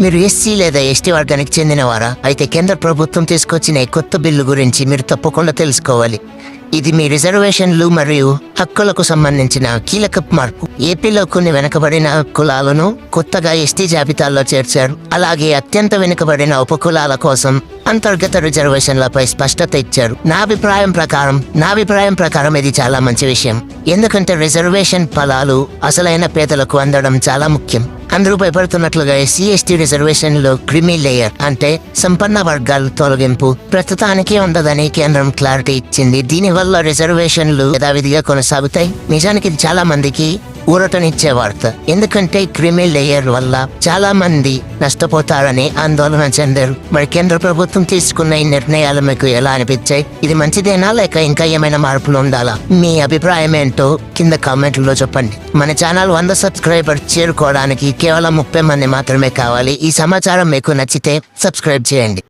మీరు ఎస్సీ లేదా ఎస్టీ వర్గానికి చెందినవారా? అయితే కేంద్ర ప్రభుత్వం తీసుకొచ్చిన ఈ కొత్త బిల్లు గురించి మీరు తప్పకుండా తెలుసుకోవాలి. ఇది మీ రిజర్వేషన్లు మరియు హక్కులకు సంబంధించిన కీలక మార్పు. ఏపీలో కొన్ని వెనుకబడిన కులాలను కొత్తగా ఎస్టీ జాబితాల్లో చేర్చారు. అలాగే అత్యంత వెనుకబడిన ఉపకులాల కోసం అంతర్గత రిజర్వేషన్లపై స్పష్టత ఇచ్చారు. నా అభిప్రాయం ప్రకారం ఇది చాలా మంచి విషయం. ఎందుకంటే రిజర్వేషన్ ఫలాలు అసలైన పేదలకు అందడం చాలా ముఖ్యం. అందరూ భయపడుతున్నట్లుగా ఎస్సీ ఎస్టీ రిజర్వేషన్లో క్రిమీ లేయర్ అంటే సంపన్న వర్గాల తొలగింపు ప్రస్తుతానికి ఉండదని కేంద్రం క్లారిటీ ఇచ్చింది. దీనివల్ల రిజర్వేషన్లు యథావిధిగా కొనసాగుతాయి. నిజానికి ఇది చాలా మందికి ఊరటనిచ్చే వార్త. ఎందుకంటే క్రిమీ లేయర్ వల్ల చాలా మంది నష్టపోతారని ఆందోళన చెందారు. మరి కేంద్ర ప్రభుత్వం తీసుకున్న ఈ నిర్ణయాలు మీకు ఎలా అనిపించాయి? ఇది మంచిదేనా లేక ఇంకా ఏమైనా మార్పులు ఉండాలా? మీ అభిప్రాయం ఏంటో కింద కామెంట్లో చెప్పండి. మన ఛానల్ 100 సబ్స్క్రైబర్స్ చేరుకోవడానికి కేవలం 30 మంది మాత్రమే కావాలి. ఈ సమాచారం మీకు నచ్చితే సబ్స్క్రైబ్ చేయండి.